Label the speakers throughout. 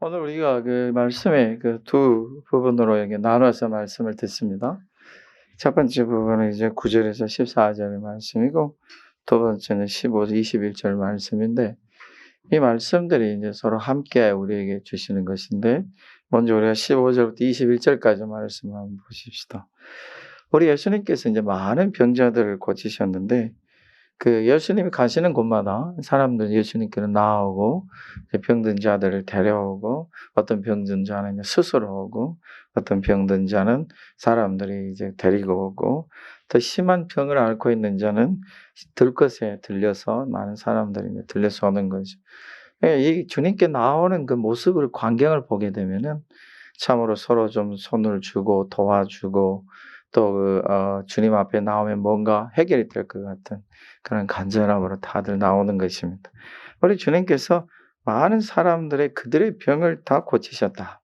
Speaker 1: 오늘 우리가 그 말씀의 그 두 부분으로 이렇게 나눠서 말씀을 듣습니다. 첫 번째 부분은 이제 9 절에서 14 절의 말씀이고, 두 번째는 15절, 21절 말씀인데, 이 말씀들이 이제 서로 함께 우리에게 주시는 것인데, 먼저 우리가 15절부터 21절까지 말씀을 한번 보십시다. 우리 예수님께서 이제 많은 병자들을 고치셨는데, 그 예수님이 가시는 곳마다 사람들이 예수님께로 나오고, 병든 자들을 데려오고, 어떤 병든 자는 이제 스스로 오고, 어떤 병든 자는 사람들이 이제 데리고 오고, 더 심한 병을 앓고 있는 자는 들것에 들려서 많은 사람들이 이제 들려서 오는 거죠. 예, 이 주님께 나오는 그 모습을, 광경을 보게 되면은 참으로 서로 좀 손을 주고 도와주고, 또 주님 앞에 나오면 뭔가 해결이 될 것 같은 그런 간절함으로 다들 나오는 것입니다. 우리 주님께서 많은 사람들의 그들의 병을 다 고치셨다.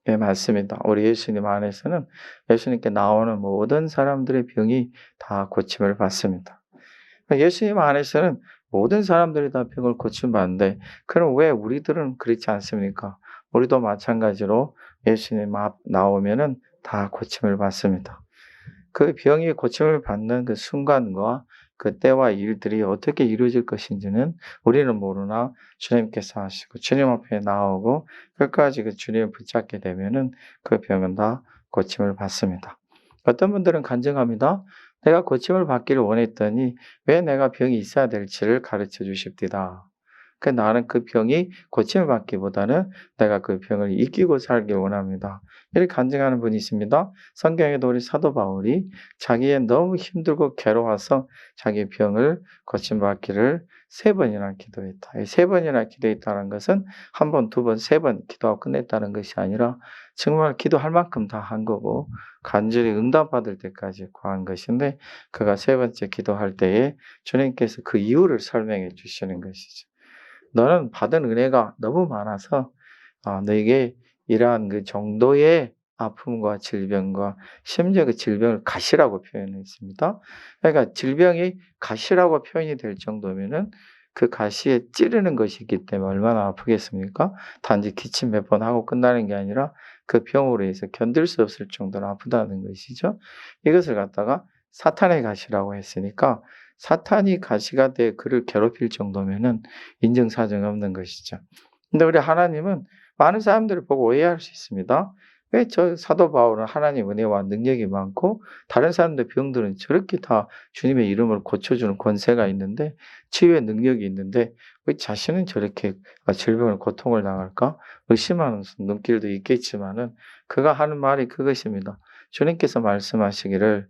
Speaker 1: 예, 맞습니다. 우리 예수님 안에서는 예수님께 나오는 모든 사람들의 병이 다 고침을 받습니다. 예수님 안에서는 모든 사람들이 다 병을 고침받는데, 그럼 왜 우리들은 그렇지 않습니까? 우리도 마찬가지로 예수님 앞 나오면은 다 고침을 받습니다. 그 병이 고침을 받는 그 순간과 그 때와 일들이 어떻게 이루어질 것인지는 우리는 모르나 주님께서 하시고, 주님 앞에 나오고 끝까지 그 주님을 붙잡게 되면은 그 병은 다 고침을 받습니다. 어떤 분들은 간증합니다. 내가 고침을 받기를 원했더니 왜 내가 병이 있어야 될지를 가르쳐 주십디다. 나는 그 병이 고침을 받기보다는 내가 그 병을 이기고 살길 원합니다. 이렇게 간증하는 분이 있습니다. 성경에도 우리 사도 바울이 자기의 너무 힘들고 괴로워서 자기 병을 고침받기를 3번이나 기도했다. 이 3번이나 기도했다는 것은 1번, 2번, 3번 기도하고 끝냈다는 것이 아니라 정말 기도할 만큼 다 한 거고, 간절히 응답받을 때까지 구한 것인데, 그가 3번째 기도할 때에 주님께서 그 이유를 설명해 주시는 것이죠. 너는 받은 은혜가 너무 많아서 너에게 이러한 그 정도의 아픔과 질병과, 심지어 그 질병을 가시라고 표현했습니다. 그러니까 질병이 가시라고 표현이 될 정도면은 그 가시에 찌르는 것이 있기 때문에 얼마나 아프겠습니까? 단지 기침 몇 번 하고 끝나는 게 아니라 그 병으로 해서 견딜 수 없을 정도로 아프다는 것이죠. 이것을 갖다가 사탄의 가시라고 했으니까, 사탄이 가시가 돼 그를 괴롭힐 정도면은 인정사정 없는 것이죠. 근데 우리 하나님은 많은 사람들을 보고 오해할 수 있습니다. 왜 저 사도 바울은 하나님 은혜와 능력이 많고 다른 사람들 병들은 저렇게 다 주님의 이름을 고쳐주는 권세가 있는데, 치유의 능력이 있는데 왜 자신은 저렇게 질병을 고통을 당할까? 의심하는 눈길도 있겠지만은, 그가 하는 말이 그것입니다. 주님께서 말씀하시기를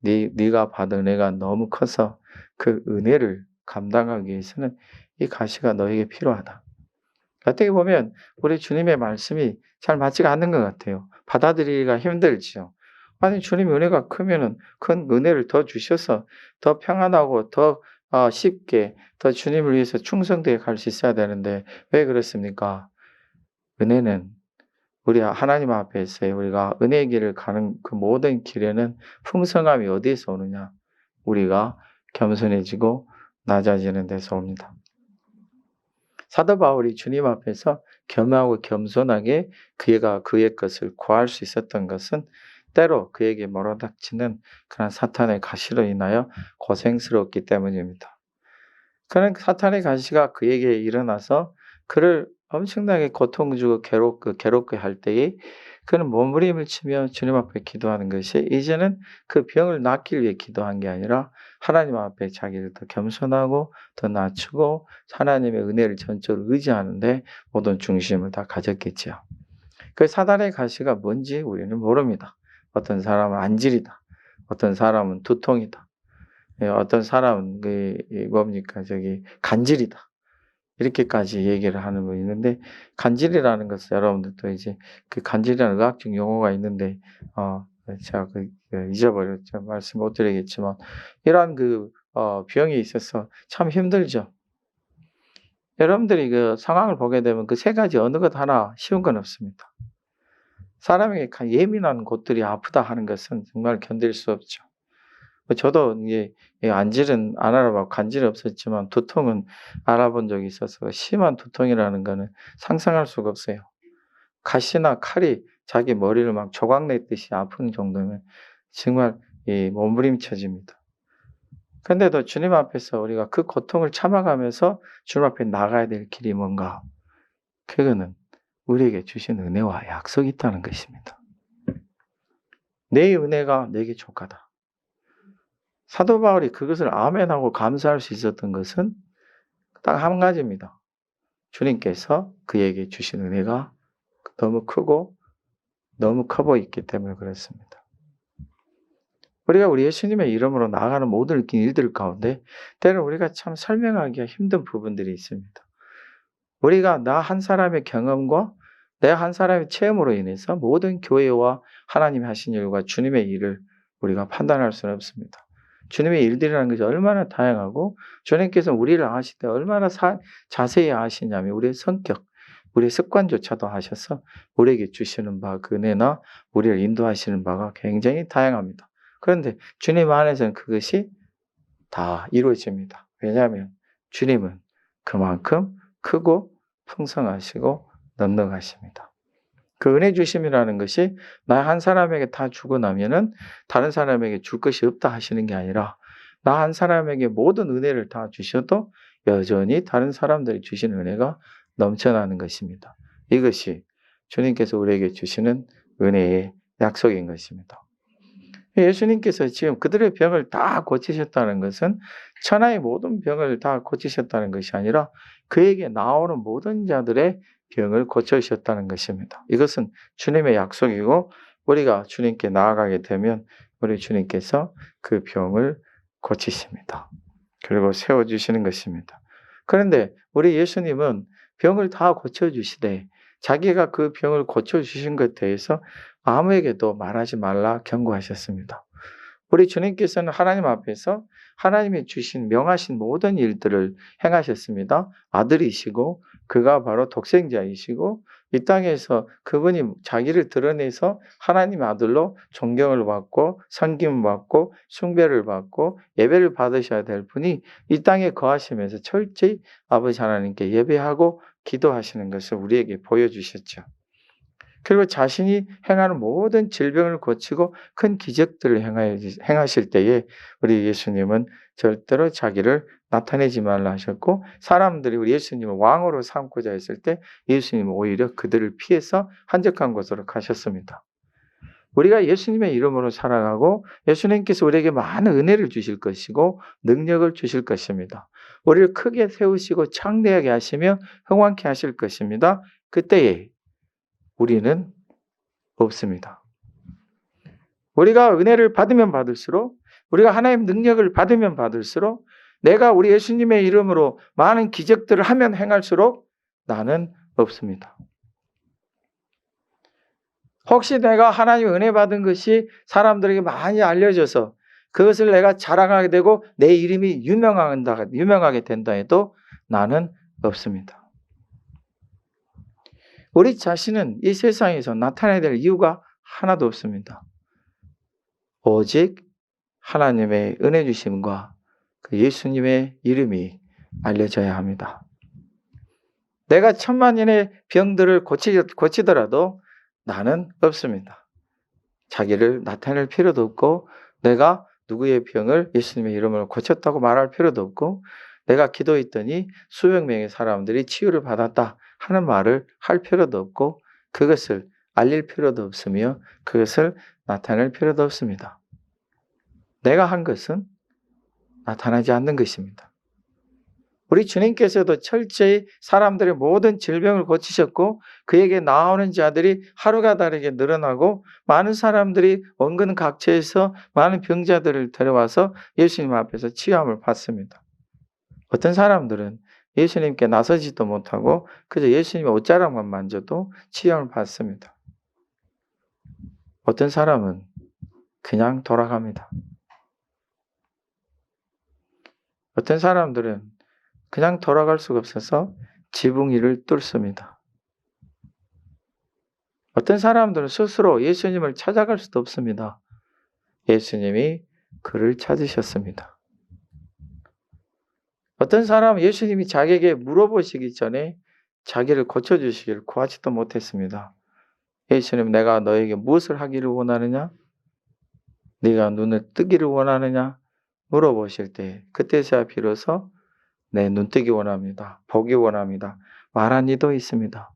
Speaker 1: 네가 받은 은혜가 너무 커서 그 은혜를 감당하기 위해서는 이 가시가 너에게 필요하다. 어떻게 보면 우리 주님의 말씀이 잘 맞지가 않는 것 같아요. 받아들이기가 힘들지요. 아니, 주님의 은혜가 크면은 큰 은혜를 더 주셔서 더 평안하고 더 쉽게 더 주님을 위해서 충성되게 갈 수 있어야 되는데 왜 그렇습니까? 은혜는 우리 하나님 앞에서의 우리가 은혜의 길을 가는 그 모든 길에는 풍성함이 어디에서 오느냐? 우리가 겸손해지고 낮아지는 데서 옵니다. 사도 바울이 주님 앞에서 겸하고 겸손하게 그가 그의 것을 구할 수 있었던 것은 때로 그에게 몰아닥치는 그런 사탄의 가시로 인하여 고생스럽기 때문입니다. 그런 사탄의 가시가 그에게 일어나서 그를 엄청나게 고통 주고 괴롭게 할 때에 그는 몸부림을 치며 주님 앞에 기도하는 것이, 이제는 그 병을 낫기 위해 기도한 게 아니라 하나님 앞에 자기를 더 겸손하고 더 낮추고 하나님의 은혜를 전적으로 의지하는데 모든 중심을 다 가졌겠지요. 그 사단의 가시가 뭔지 우리는 모릅니다. 어떤 사람은 안질이다. 어떤 사람은 두통이다. 예, 어떤 사람은 간질이다. 이렇게까지 얘기를 하는 거 있는데, 간질이라는 것은 여러분들도 이제 그 간질이라는 의학적 용어가 있는데, 제가 잊어버렸죠. 말씀 못 드리겠지만, 이러한 병이 있어서 참 힘들죠. 여러분들이 그 상황을 보게 되면 그 3가지 어느 것 하나 쉬운 건 없습니다. 사람에게 예민한 곳들이 아프다 하는 것은 정말 견딜 수 없죠. 저도 이게 안질은 안 알아봤고 간질이 없었지만 두통은 알아본 적이 있어서 심한 두통이라는 거는 상상할 수가 없어요. 가시나 칼이 자기 머리를 막 조각 냈듯이 아픈 정도면 정말 몸부림쳐집니다. 그런데도 주님 앞에서 우리가 그 고통을 참아가면서 주님 앞에 나가야 될 길이 뭔가? 그거는 우리에게 주신 은혜와 약속이 있다는 것입니다. 내 은혜가 내게 족하다. 사도 바울이 그것을 아멘하고 감사할 수 있었던 것은 딱 한 가지입니다. 주님께서 그에게 주신 은혜가 너무 크고 너무 커 보였기 때문에 그렇습니다. 우리가 우리 예수님의 이름으로 나아가는 모든 일들 가운데 때로는 우리가 참 설명하기가 힘든 부분들이 있습니다. 우리가 나 한 사람의 경험과 내 한 사람의 체험으로 인해서 모든 교회와 하나님이 하신 일과 주님의 일을 우리가 판단할 수는 없습니다. 주님의 일들이라는 것이 얼마나 다양하고 주님께서 우리를 아실 때 얼마나 자세히 아시냐면 우리의 성격, 우리의 습관조차도 아셔서 우리에게 주시는 바 그 은혜나 우리를 인도하시는 바가 굉장히 다양합니다. 그런데 주님 안에서는 그것이 다 이루어집니다. 왜냐하면 주님은 그만큼 크고 풍성하시고 넉넉하십니다. 그 은혜 주심이라는 것이 나 한 사람에게 다 주고 나면은 다른 사람에게 줄 것이 없다 하시는 게 아니라 나 한 사람에게 모든 은혜를 다 주셔도 여전히 다른 사람들이 주시는 은혜가 넘쳐나는 것입니다. 이것이 주님께서 우리에게 주시는 은혜의 약속인 것입니다. 예수님께서 지금 그들의 병을 다 고치셨다는 것은 천하의 모든 병을 다 고치셨다는 것이 아니라 그에게 나오는 모든 자들의 병을 고쳐주셨다는 것입니다. 이것은 주님의 약속이고 우리가 주님께 나아가게 되면 우리 주님께서 그 병을 고치십니다. 그리고 세워주시는 것입니다. 그런데 우리 예수님은 병을 다 고쳐주시되 자기가 그 병을 고쳐주신 것에 대해서 아무에게도 말하지 말라 경고하셨습니다. 우리 주님께서는 하나님 앞에서 하나님이 주신 명하신 모든 일들을 행하셨습니다. 아들이시고 그가 바로 독생자이시고 이 땅에서 그분이 자기를 드러내서 하나님 아들로 존경을 받고 섬김을 받고 숭배를 받고 예배를 받으셔야 될 분이 이 땅에 거하시면서 철저히 아버지 하나님께 예배하고 기도하시는 것을 우리에게 보여주셨죠. 그리고 자신이 행하는 모든 질병을 고치고 큰 기적들을 행하실 때에 우리 예수님은 절대로 자기를 나타내지 말라 하셨고 사람들이 우리 예수님을 왕으로 삼고자 했을 때 예수님은 오히려 그들을 피해서 한적한 곳으로 가셨습니다. 우리가 예수님의 이름으로 살아가고 예수님께서 우리에게 많은 은혜를 주실 것이고 능력을 주실 것입니다. 우리를 크게 세우시고 창대하게 하시며 흥왕케 하실 것입니다. 그때에 우리는 없습니다. 우리가 은혜를 받으면 받을수록 우리가 하나님의 능력을 받으면 받을수록 내가 우리 예수님의 이름으로 많은 기적들을 하면 행할수록 나는 없습니다. 혹시 내가 하나님의 은혜 받은 것이 사람들에게 많이 알려져서 그것을 내가 자랑하게 되고 내 이름이 유명하게 된다 해도 나는 없습니다. 우리 자신은 이 세상에서 나타나야 될 이유가 하나도 없습니다. 오직 하나님의 은혜 주심과 그 예수님의 이름이 알려져야 합니다. 내가 천만인의 병들을 고치더라도 나는 없습니다. 자기를 나타낼 필요도 없고 내가 누구의 병을 예수님의 이름으로 고쳤다고 말할 필요도 없고 내가 기도했더니 수백 명의 사람들이 치유를 받았다 하는 말을 할 필요도 없고 그것을 알릴 필요도 없으며 그것을 나타낼 필요도 없습니다. 내가 한 것은 나타나지 않는 것입니다. 우리 주님께서도 철저히 사람들의 모든 질병을 고치셨고 그에게 나오는 자들이 하루가 다르게 늘어나고 많은 사람들이 원근 각처에서 많은 병자들을 데려와서 예수님 앞에서 치유함을 받습니다. 어떤 사람들은 예수님께 나서지도 못하고 그저 예수님의 옷자락만 만져도 치유함을 받습니다. 어떤 사람은 그냥 돌아갑니다. 어떤 사람들은 그냥 돌아갈 수가 없어서 지붕 위를 뚫습니다. 어떤 사람들은 스스로 예수님을 찾아갈 수도 없습니다. 예수님이 그를 찾으셨습니다. 어떤 사람은 예수님이 자기에게 물어보시기 전에 자기를 고쳐주시기를 구하지도 못했습니다. 예수님, 내가 너에게 무엇을 하기를 원하느냐? 네가 눈을 뜨기를 원하느냐? 물어보실 때 그때서야 비로소 내 눈뜨기 원합니다. 보기 원합니다. 말한 이도 있습니다.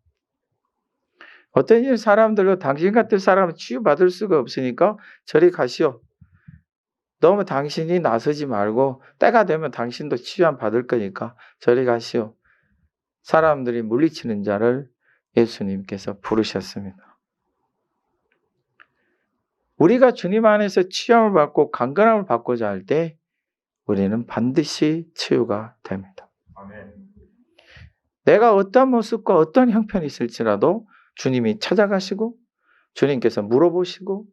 Speaker 1: 어떤 사람들도 당신 같은 사람은 치유받을 수가 없으니까 저리 가시오. 너무 당신이 나서지 말고 때가 되면 당신도 치유함 받을 거니까 저리 가시오. 사람들이 물리치는 자를 예수님께서 부르셨습니다. 우리가 주님 안에서 치유함을 받고 강건함을 받고자 할 때 우리는 반드시 치유가 됩니다. 아멘. 내가 어떤 모습과 어떤 형편이 있을지라도 주님이 찾아가시고 주님께서 물어보시고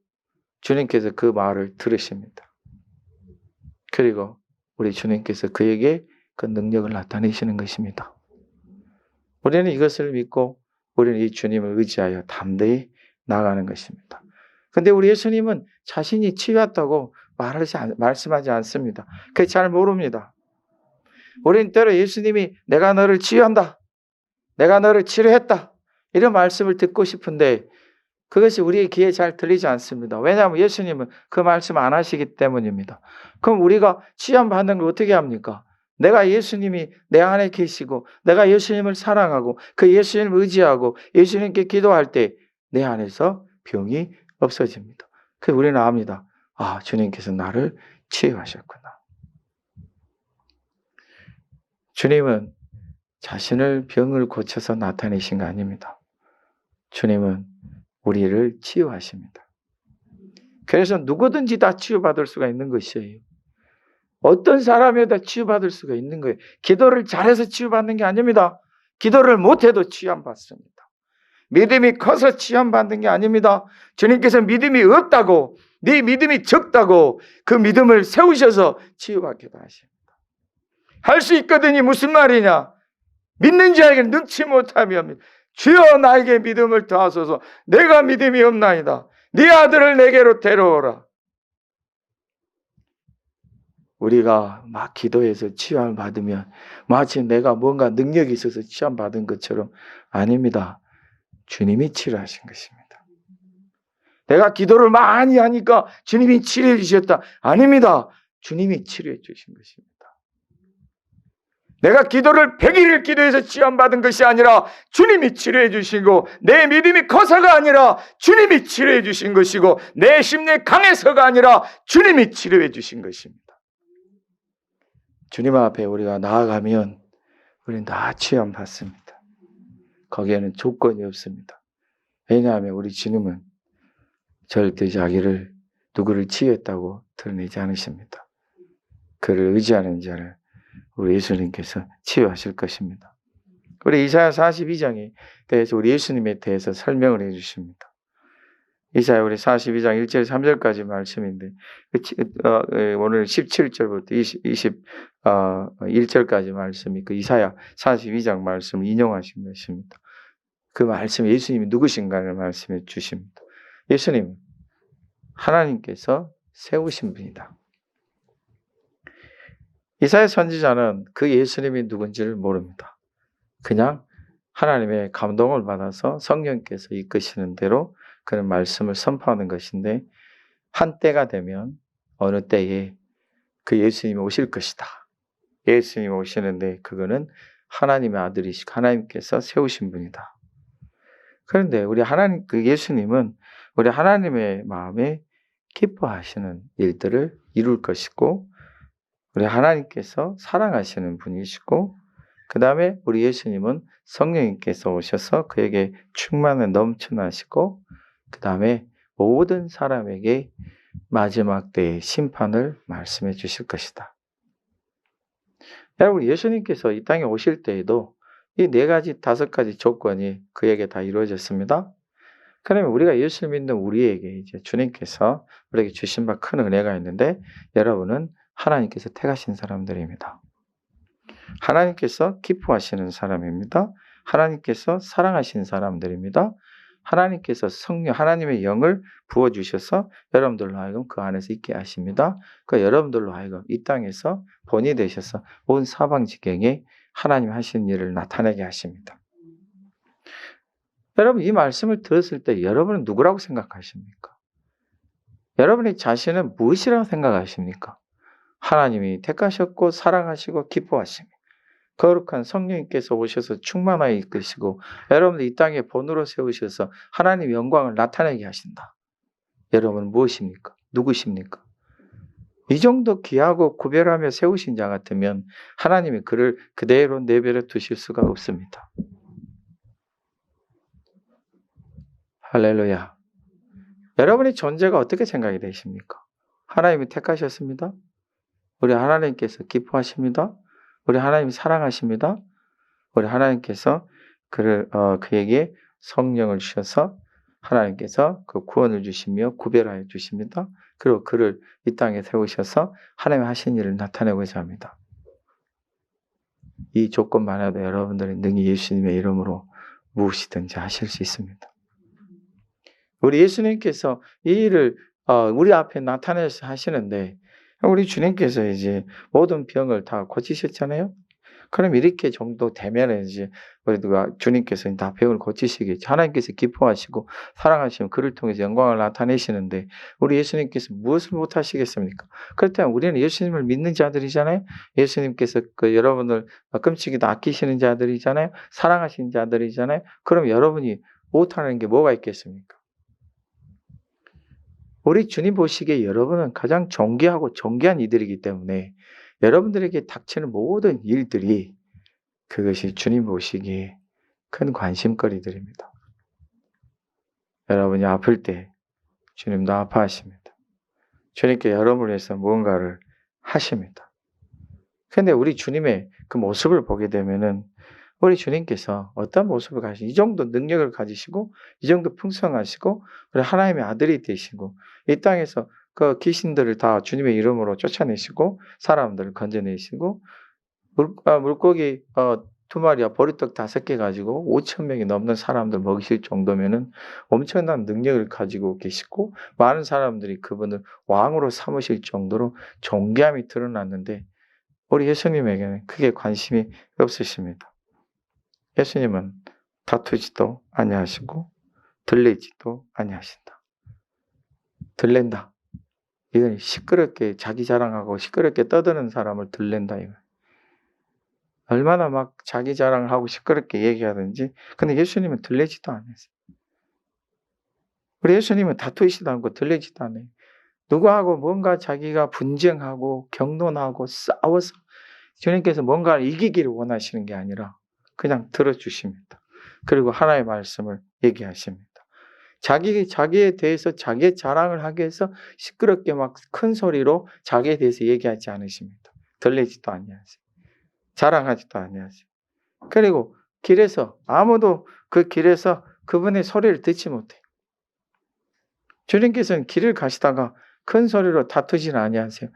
Speaker 1: 주님께서 그 말을 들으십니다. 그리고 우리 주님께서 그에게 그 능력을 나타내시는 것입니다. 우리는 이것을 믿고 우리는 이 주님을 의지하여 담대히 나가는 것입니다. 그런데 우리 예수님은 자신이 치유했다고 말씀하지 않습니다. 그게 잘 모릅니다. 우리는 때로 예수님이 내가 너를 치유한다, 내가 너를 치료했다 이런 말씀을 듣고 싶은데 그것이 우리의 귀에 잘 들리지 않습니다. 왜냐하면 예수님은 그 말씀 안 하시기 때문입니다. 그럼 우리가 치유함 받는 걸 어떻게 합니까? 내가 예수님이 내 안에 계시고 내가 예수님을 사랑하고 그 예수님을 의지하고 예수님께 기도할 때 내 안에서 병이 없어집니다. 그래서 우리는 압니다. 아, 주님께서 나를 치유하셨구나. 주님은 자신을 병을 고쳐서 나타내신 거 아닙니다. 주님은 우리를 치유하십니다. 그래서 누구든지 다 치유받을 수가 있는 것이에요. 어떤 사람이어도 다 치유받을 수가 있는 거예요. 기도를 잘해서 치유받는 게 아닙니다. 기도를 못해도 치유함 받습니다. 믿음이 커서 치유함 받는 게 아닙니다. 주님께서 믿음이 없다고, 네 믿음이 적다고 그 믿음을 세우셔서 치유받기도 하십니다. 할 수 있거든이 무슨 말이냐? 믿는 자에게 능치 못하면 주여 나에게 믿음을 더하소서. 내가 믿음이 없나이다. 네 아들을 내게로 데려오라. 우리가 막 기도해서 치유함을 받으면 마치 내가 뭔가 능력이 있어서 치유함 받은 것처럼 아닙니다. 주님이 치료하신 것입니다. 내가 기도를 많이 하니까 주님이 치료해 주셨다. 아닙니다. 주님이 치료해 주신 것입니다. 내가 기도를 100일을 기도해서 치유받은 것이 아니라 주님이 치료해 주시고 내 믿음이 커서가 아니라 주님이 치료해 주신 것이고 내 심령이 강해서가 아니라 주님이 치료해 주신 것입니다. 주님 앞에 우리가 나아가면 우리는 다 치유함 받습니다. 거기에는 조건이 없습니다. 왜냐하면 우리 주님은 절대 자기를 누구를 치유했다고 드러내지 않으십니다. 그를 의지하는 자를 우리 예수님께서 치유하실 것입니다. 우리 이사야 42장에 대해서 우리 예수님에 대해서 설명을 해주십니다. 이사야 우리 42장 1절 3절까지 말씀인데 오늘 17절부터 21절까지 말씀이 그 이사야 42장 말씀을 인용하신 것입니다. 그 말씀 예수님이 누구신가를 말씀해 주십니다. 예수님 하나님께서 세우신 분이다. 이사야 선지자는 그 예수님이 누군지를 모릅니다. 그냥 하나님의 감동을 받아서 성령께서 이끄시는 대로 그런 말씀을 선포하는 것인데 한때가 되면 어느 때에 그 예수님이 오실 것이다. 예수님이 오시는데 그거는 하나님의 아들이시고 하나님께서 세우신 분이다. 그런데 우리 하나님 그 예수님은 우리 하나님의 마음에 기뻐하시는 일들을 이룰 것이고 우리 하나님께서 사랑하시는 분이시고 그 다음에 우리 예수님은 성령님께서 오셔서 그에게 충만에 넘쳐나시고 그 다음에 모든 사람에게 마지막 때의 심판을 말씀해 주실 것이다. 여러분 예수님께서 이 땅에 오실 때에도 이 4가지 5가지 조건이 그에게 다 이루어졌습니다. 그러면 우리가 예수를 믿는 우리에게 이제 주님께서 우리에게 주신 바 큰 은혜가 있는데 여러분은 하나님께서 택하신 사람들입니다. 하나님께서 기뻐하시는 사람입니다. 하나님께서 사랑하신 사람들입니다. 하나님께서 성령, 하나님의 영을 부어주셔서 여러분들로 하여금 그 안에서 있게 하십니다. 그 여러분들로 하여금 이 땅에서 본이 되셔서 온 사방지경에 하나님 하신 일을 나타내게 하십니다. 여러분, 이 말씀을 들었을 때 여러분은 누구라고 생각하십니까? 여러분의 자신은 무엇이라고 생각하십니까? 하나님이 택하셨고 사랑하시고 기뻐하십니다. 거룩한 성령님께서 오셔서 충만하게 이끄시고 여러분들 이 땅에 본으로 세우셔서 하나님의 영광을 나타내게 하신다. 여러분은 무엇입니까? 누구십니까? 이 정도 귀하고 구별하며 세우신 자 같으면 하나님이 그를 그대로 내버려 두실 수가 없습니다. 할렐루야. 여러분의 존재가 어떻게 생각이 되십니까? 하나님이 택하셨습니다. 우리 하나님께서 기뻐하십니다. 우리 하나님이 사랑하십니다. 우리 하나님께서 그에게 성령을 주셔서 하나님께서 그 구원을 주시며 구별하여 주십니다. 그리고 그를 이 땅에 세우셔서 하나님의 하신 일을 나타내고자 합니다. 이 조건만 해도 여러분들의 능히 예수님의 이름으로 무엇이든지 하실 수 있습니다. 우리 예수님께서 이 일을 우리 앞에 나타내서 하시는데 우리 주님께서 이제 모든 병을 다 고치셨잖아요. 그럼 이렇게 정도 되면 이제 우리가 주님께서 다 병을 고치시겠죠. 하나님께서 기뻐하시고 사랑하시면 그를 통해서 영광을 나타내시는데 우리 예수님께서 무엇을 못 하시겠습니까? 그렇다면 우리는 예수님을 믿는 자들이잖아요. 예수님께서 여러분을 끔찍이도 아끼시는 자들이잖아요. 사랑하시는 자들이잖아요. 그럼 여러분이 못하는 게 뭐가 있겠습니까? 우리 주님 보시기에 여러분은 가장 존귀하고 존귀한 이들이기 때문에 여러분들에게 닥치는 모든 일들이 그것이 주님 보시기에 큰 관심거리들입니다. 여러분이 아플 때 주님도 아파하십니다. 주님께 여러분을 위해서 무언가를 하십니다. 그런데 우리 주님의 그 모습을 보게 되면은 우리 주님께서 어떤 모습을 가지시고 이 정도 능력을 가지시고 이 정도 풍성하시고 우리 하나님의 아들이 되시고 이 땅에서 그 귀신들을 다 주님의 이름으로 쫓아내시고 사람들을 건져내시고 물고기 2마리와 보리떡 5개 가지고 5,000명이 넘는 사람들 먹이실 정도면은 엄청난 능력을 가지고 계시고 많은 사람들이 그분을 왕으로 삼으실 정도로 존귀함이 드러났는데 우리 예수님에게는 크게 관심이 없으십니다. 예수님은 다투지도 아니하시고 들리지도 아니하신다. 들랜다. 이건 시끄럽게 자기 자랑하고 시끄럽게 떠드는 사람을 들랜다 이거. 얼마나 막 자기 자랑을 하고 시끄럽게 얘기하든지 근데 예수님은 들리지도 않으세요. 우리 예수님은 다투시도 않고 들리지도 않아요. 누구하고 뭔가 자기가 분쟁하고 경론하고 싸워서 주님께서 뭔가를 이기기를 원하시는 게 아니라 그냥 들어주십니다. 그리고 하나의 말씀을 얘기하십니다. 자기에 대해서 자기의 자랑을 하기 위해서 시끄럽게 막 큰 소리로 자기에 대해서 얘기하지 않으십니다. 들리지도 아니하세요. 자랑하지도 아니하세요. 그리고 길에서 아무도 그 길에서 그분의 소리를 듣지 못해요. 주님께서는 길을 가시다가 큰 소리로 다투지는 아니하세요.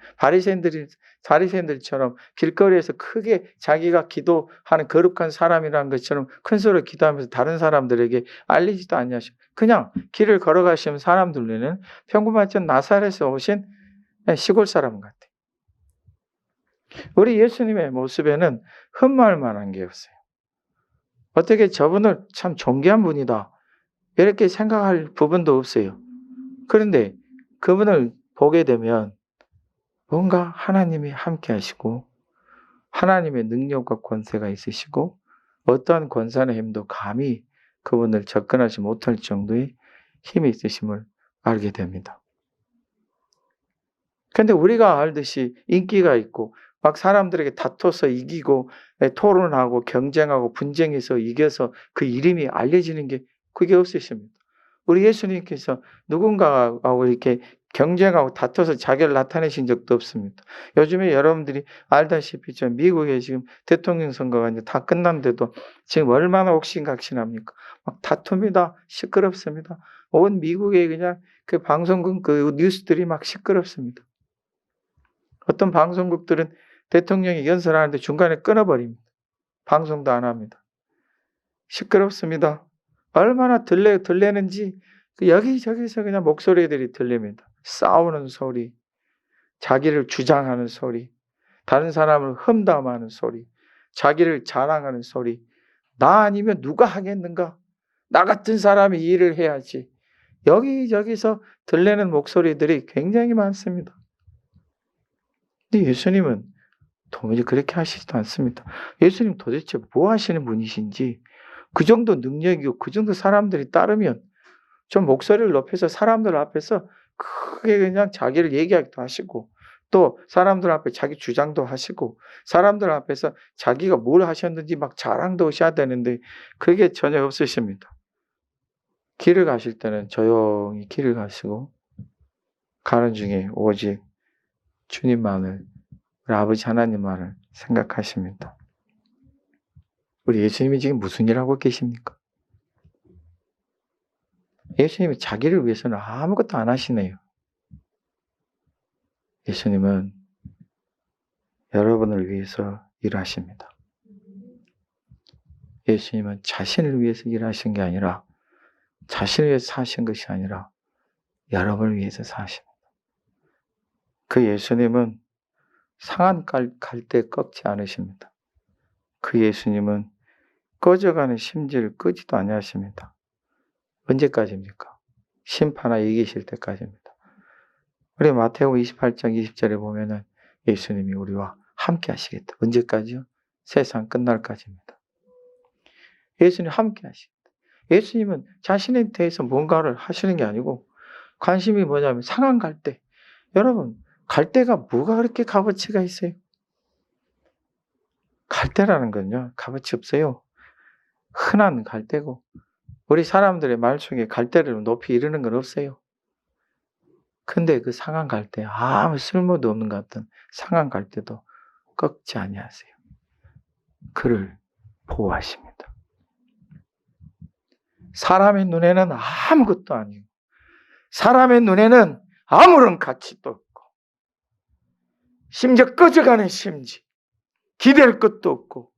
Speaker 1: 바리새인들처럼 길거리에서 크게 자기가 기도하는 거룩한 사람이라는 것처럼 큰 소리로 기도하면서 다른 사람들에게 알리지도 아니하시고 그냥 길을 걸어가시면 사람들 눈에는 평범한 나사렛에서 오신 시골 사람 같아요. 우리 예수님의 모습에는 흠모할 만한 게 없어요. 어떻게 저분을 참 존귀한 분이다 이렇게 생각할 부분도 없어요. 그런데 그분을 보게 되면 뭔가 하나님이 함께 하시고 하나님의 능력과 권세가 있으시고 어떠한 권세나 힘도 감히 그분을 접근하지 못할 정도의 힘이 있으심을 알게 됩니다. 그런데 우리가 알듯이 인기가 있고 막 사람들에게 다퉈서 이기고 토론하고 경쟁하고 분쟁해서 이겨서 그 이름이 알려지는 게 그게 없으십니다. 우리 예수님께서 누군가하고 이렇게 경쟁하고 다퉈서 자기를 나타내신 적도 없습니다. 요즘에 여러분들이 알다시피 미국에 지금 대통령 선거가 이제 다 끝났는데도 지금 얼마나 옥신각신합니까? 막 다툽니다. 시끄럽습니다. 온 미국에 그냥 그 방송국 그 뉴스들이 막 시끄럽습니다. 어떤 방송국들은 대통령이 연설하는데 중간에 끊어버립니다. 방송도 안 합니다. 시끄럽습니다. 얼마나 들리는지 여기저기서 그냥 목소리들이 들립니다. 싸우는 소리, 자기를 주장하는 소리, 다른 사람을 험담하는 소리, 자기를 자랑하는 소리. 나 아니면 누가 하겠는가? 나 같은 사람이 이 일을 해야지. 여기저기서 들리는 목소리들이 굉장히 많습니다. 근데 예수님은 도무지 그렇게 하시지도 않습니다. 예수님 도대체 뭐 하시는 분이신지, 그 정도 능력이고 그 정도 사람들이 따르면 좀 목소리를 높여서 사람들 앞에서 크게 그냥 자기를 얘기하기도 하시고, 또 사람들 앞에 자기 주장도 하시고, 사람들 앞에서 자기가 뭘 하셨는지 막 자랑도 하셔야 되는데 그게 전혀 없으십니다. 길을 가실 때는 조용히 길을 가시고, 가는 중에 오직 주님만을, 우리 아버지 하나님만을 생각하십니다. 우리 예수님이 지금 무슨 일 하고 계십니까? 예수님이 자기를 위해서는 아무것도 안 하시네요. 예수님은 여러분을 위해서 일하십니다. 예수님은 자신을 위해서 일하신 게 아니라, 자신을 위해서 사신 것이 아니라 여러분을 위해서 사십니다. 그 예수님은 상한 갈대 꺾지 않으십니다. 그 예수님은 꺼져가는 심지를 끄지도 아니하십니다. 언제까지입니까? 심판하여 이기실 때까지입니다. 우리 마태복음 28장 20절에 보면은 예수님이 우리와 함께 하시겠다. 언제까지요? 세상 끝날까지입니다. 예수님 함께 하시겠다. 예수님은 자신에 대해서 뭔가를 하시는 게 아니고 관심이 뭐냐면 상한 갈대. 여러분, 갈대가 뭐가 그렇게 값어치가 있어요? 갈대라는 건요, 값어치 없어요. 흔한 갈대고, 우리 사람들의 말 중에 갈대를 높이 이르는 건 없어요. 근데 그 상한 갈대, 아무 쓸모도 없는 것 같은 상한 갈대도 꺾지 아니하세요. 그를 보호하십니다. 사람의 눈에는 아무것도 아니고, 사람의 눈에는 아무런 가치도 없고, 심지어 꺼져가는 심지, 기댈 것도 없고,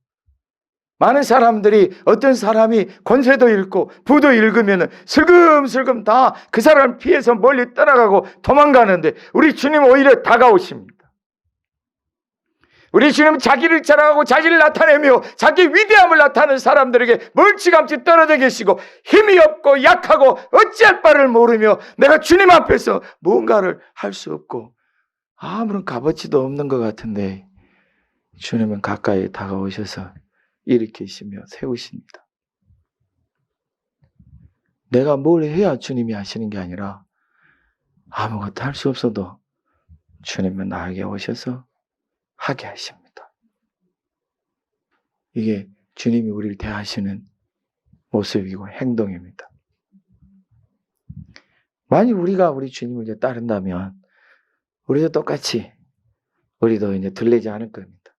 Speaker 1: 많은 사람들이, 어떤 사람이 권세도 잃고 부도 잃으면 슬금슬금 다 그 사람을 피해서 멀리 떠나가고 도망가는데, 우리 주님 오히려 다가오십니다. 우리 주님은 자기를 자랑하고 자기를 나타내며 자기 위대함을 나타내는 사람들에게 멀찌감치 떨어져 계시고, 힘이 없고 약하고 어찌할 바를 모르며 내가 주님 앞에서 뭔가를 할 수 없고 아무런 값어치도 없는 것 같은데, 주님은 가까이 다가오셔서 일으키시며 세우십니다. 내가 뭘 해야 주님이 하시는 게 아니라, 아무것도 할 수 없어도 주님은 나에게 오셔서 하게 하십니다. 이게 주님이 우리를 대하시는 모습이고 행동입니다. 만약 우리가 우리 주님을 이제 따른다면 우리도 똑같이, 우리도 이제 들리지 않을 겁니다.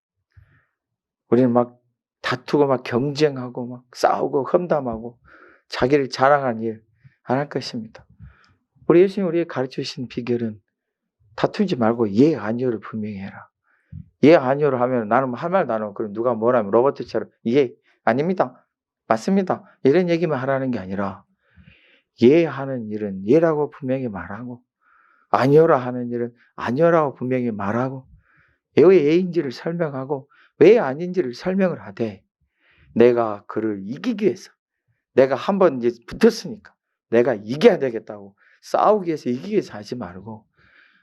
Speaker 1: 우리는 막 다투고 막 경쟁하고 막 싸우고 험담하고 자기를 자랑하는 일 안 할 것입니다. 우리 예수님이 우리에게 가르쳐 주신 비결은 다투지 말고 예, 아니요를 분명히 해라. 예, 아니요를 하면 나는 할 말도 안 하고, 그럼 누가 뭐라면 로봇처럼 예, 아닙니다, 맞습니다, 이런 얘기만 하라는 게 아니라, 예 하는 일은 예라고 분명히 말하고, 아니요라 하는 일은 아니요라고 분명히 말하고, 왜 예인지를 설명하고 왜 아닌지를 설명을 하되, 내가 그를 이기기 위해서, 내가 한번 이제 붙었으니까 내가 이겨야 되겠다고 싸우기 위해서, 이기기 위해서 하지 말고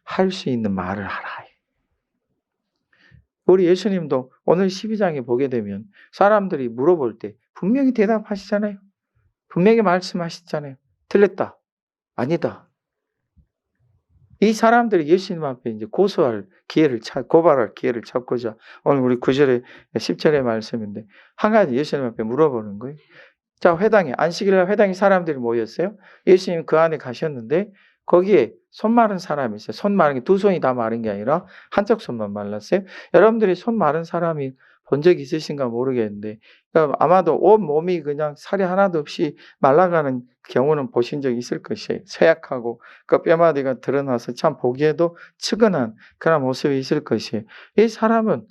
Speaker 1: 할 수 있는 말을 하라. 우리 예수님도 오늘 12장에 보게 되면 사람들이 물어볼 때 분명히 대답하시잖아요. 분명히 말씀하시잖아요. 틀렸다, 아니다. 이 사람들이 예수님 앞에 이제 고발할 기회를 찾고자, 오늘 우리 9절에 10절의 말씀인데, 한 가지 예수님 앞에 물어보는 거예요. 자, 안식일날 회당에 사람들이 모였어요. 예수님 그 안에 가셨는데 거기에 손 마른 사람이 있어요. 손 마른 게 두 손이 다 마른 게 아니라 한쪽 손만 말랐어요. 여러분들이 손 마른 사람이 본 적이 있으신가 모르겠는데, 그러니까 아마도 온 몸이 그냥 살이 하나도 없이 말라가는 경우는 보신 적이 있을 것이에요. 쇠약하고 그 뼈마디가 드러나서 참 보기에도 측은한 그런 모습이 있을 것이에요. 이 사람은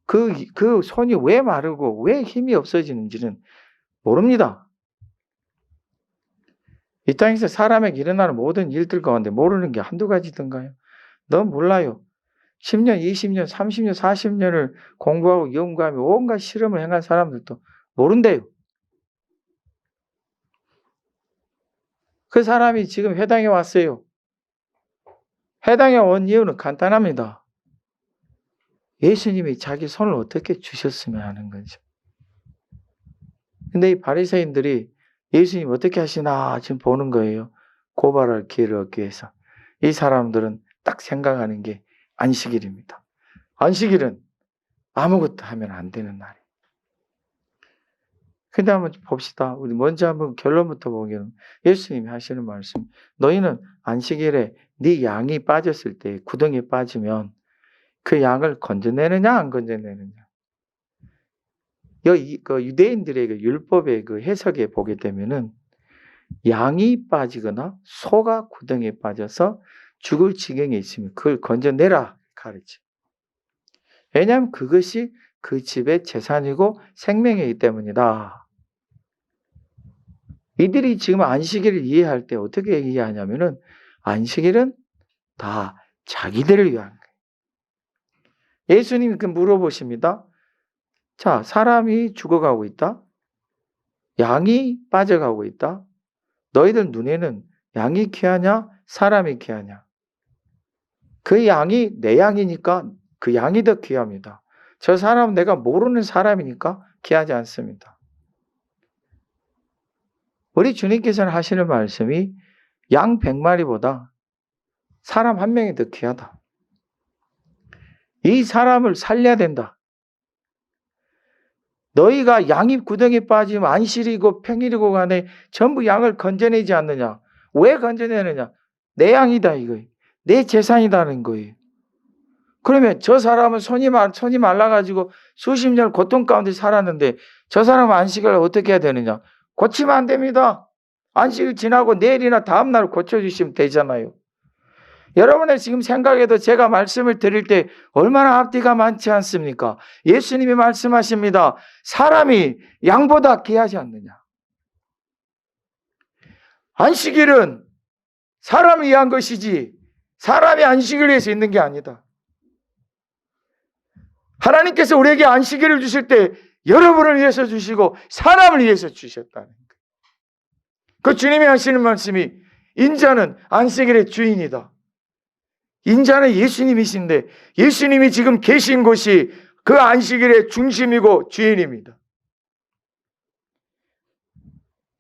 Speaker 1: 그 손이 왜 마르고 왜 힘이 없어지는지는 모릅니다. 이 땅에서 사람에게 일어나는 모든 일들 가운데 모르는 게 한두 가지든가요? 너무 몰라요. 10년, 20년, 30년, 40년을 공부하고 연구하며 온갖 실험을 행한 사람들도 모른대요. 그 사람이 지금 회당에 왔어요. 회당에 온 이유는 간단합니다. 예수님이 자기 손을 어떻게 주셨으면 하는 거죠. 근데 이 바리새인들이 예수님 어떻게 하시나 지금 보는 거예요. 고발할 기회를 얻기 위해서. 이 사람들은 딱 생각하는 게 안식일입니다. 안식일은 아무것도 하면 안 되는 날이에요. 근데 한번 봅시다. 우리 먼저 한번 결론부터 보기에는 예수님이 하시는 말씀. 너희는 안식일에 네 양이 빠졌을 때 구덩이에 빠지면 그 양을 건져내느냐 안 건져내느냐. 그 유대인들의 그 율법의 그 해석에 보게 되면은 양이 빠지거나 소가 구덩이에 빠져서 죽을 지경에 있으면 그걸 건져내라 가르치. 왜냐하면 그것이 그 집의 재산이고 생명이기 때문이다. 이들이 지금 안식일을 이해할 때 어떻게 이해하냐면은 안식일은 다 자기들을 위한 거예요. 예수님이 물어보십니다. 자, 사람이 죽어가고 있다. 양이 빠져가고 있다. 너희들 눈에는 양이 귀하냐? 사람이 귀하냐? 그 양이 내 양이니까 그 양이 더 귀합니다. 저 사람은 내가 모르는 사람이니까 귀하지 않습니다. 우리 주님께서는 하시는 말씀이 양 100마리보다 사람 한 명이 더 귀하다. 이 사람을 살려야 된다. 너희가 양이 구덩이에 빠지면 안식일이고 평일이고 간에 전부 양을 건져내지 않느냐. 왜 건져내느냐. 내 양이다 이거예요. 내 재산이다는 거예요. 그러면 저 사람은 손이 말라가지고 수십 년 고통 가운데 살았는데 저 사람은 안식을 어떻게 해야 되느냐. 고치면 안 됩니다. 안식일 지나고 내일이나 다음날 고쳐주시면 되잖아요. 여러분의 지금 생각에도 제가 말씀을 드릴 때 얼마나 앞뒤가 많지 않습니까? 예수님이 말씀하십니다. 사람이 양보다 귀하지 않느냐. 안식일은 사람을 위한 것이지 사람이 안식을 위해서 있는 게 아니다. 하나님께서 우리에게 안식일을 주실 때 여러분을 위해서 주시고 사람을 위해서 주셨다는 거예요. 그 주님이 하시는 말씀이 인자는 안식일의 주인이다. 인자는 예수님이신데 예수님이 지금 계신 곳이 그 안식일의 중심이고 주인입니다.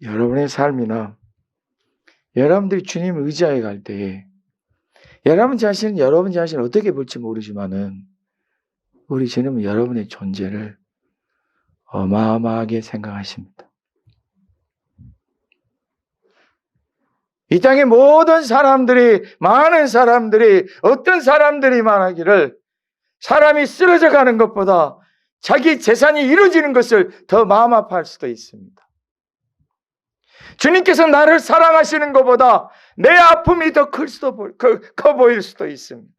Speaker 1: 여러분의 삶이나 여러분들이 주님을 의지하여 갈 때에 여러분 자신을 어떻게 볼지 모르지만은 우리 주님은 여러분의 존재를 어마어마하게 생각하십니다. 이 땅의 모든 사람들이, 많은 사람들이, 어떤 사람들이 말하기를 사람이 쓰러져 가는 것보다 자기 재산이 이루어지는 것을 더 마음 아파할 수도 있습니다. 주님께서 나를 사랑하시는 것보다 내 아픔이 더 커 보일 수도 있습니다.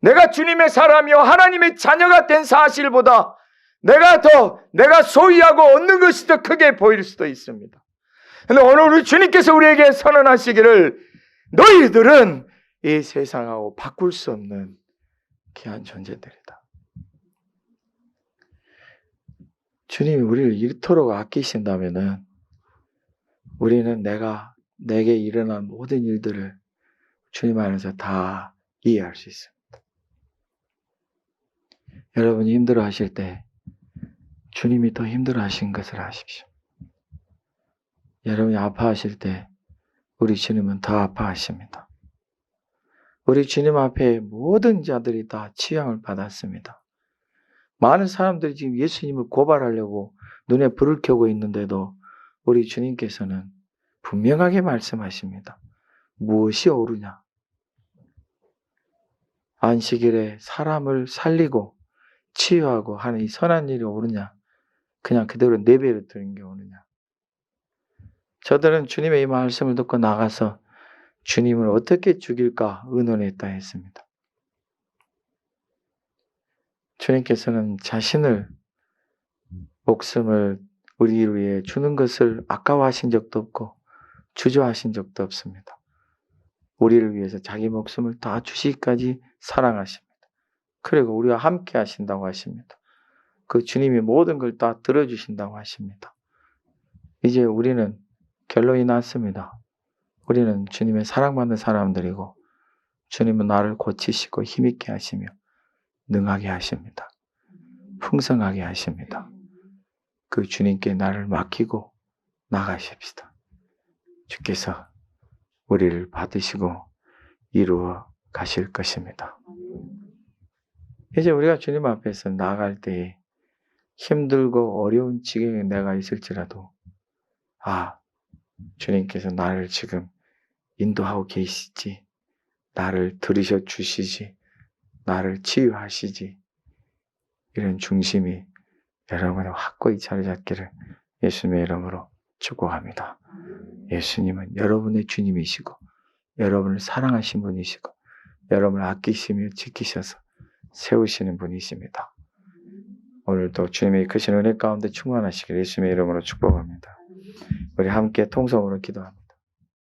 Speaker 1: 내가 주님의 사람이요 하나님의 자녀가 된 사실보다 내가 소유하고 얻는 것이 더 크게 보일 수도 있습니다. 그런데 오늘 우리 주님께서 우리에게 선언하시기를 너희들은 이 세상하고 바꿀 수 없는 귀한 존재들이다. 주님이 우리를 이토록 아끼신다면은 우리는 내게 일어난 모든 일들을 주님 안에서 다 이해할 수 있습니다. 여러분이 힘들어 하실 때 주님이 더 힘들어 하신 것을 아십시오. 여러분이 아파하실 때 우리 주님은 더 아파하십니다. 우리 주님 앞에 모든 자들이 다 치유함을 받았습니다. 많은 사람들이 지금 예수님을 고발하려고 눈에 불을 켜고 있는데도 우리 주님께서는 분명하게 말씀하십니다. 무엇이 옳으냐? 안식일에 사람을 살리고 치유하고 하는 이 선한 일이 옳으냐? 그냥 그대로 내버려 두는 게 옳으냐? 저들은 주님의 이 말씀을 듣고 나가서 주님을 어떻게 죽일까 의논했다 했습니다. 주님께서는 자신을 목숨을 우리를 위해 주는 것을 아까워하신 적도 없고 주저하신 적도 없습니다. 우리를 위해서 자기 목숨을 다 주시기까지 사랑하십니다. 그리고 우리와 함께 하신다고 하십니다. 그 주님이 모든 걸 다 들어주신다고 하십니다. 이제 우리는 결론이 났습니다. 우리는 주님의 사랑받는 사람들이고 주님은 나를 고치시고 힘있게 하시며 능하게 하십니다. 풍성하게 하십니다. 그 주님께 나를 맡기고 나가십시다. 주께서 우리를 받으시고 이루어 가실 것입니다. 이제 우리가 주님 앞에서 나아갈 때에 힘들고 어려운 지경에 내가 있을지라도 주님께서 나를 지금 인도하고 계시지, 나를 들으셔 주시지, 나를 치유하시지, 이런 중심이 여러분의 확고히 자리 잡기를 예수님의 이름으로 축복합니다. 예수님은 여러분의 주님이시고 여러분을 사랑하신 분이시고 여러분을 아끼시며 지키셔서 세우시는 분이십니다. 오늘도 주님의 크신 은혜 가운데 충만하시길 예수님의 이름으로 축복합니다. 우리 함께 통성으로 기도합니다.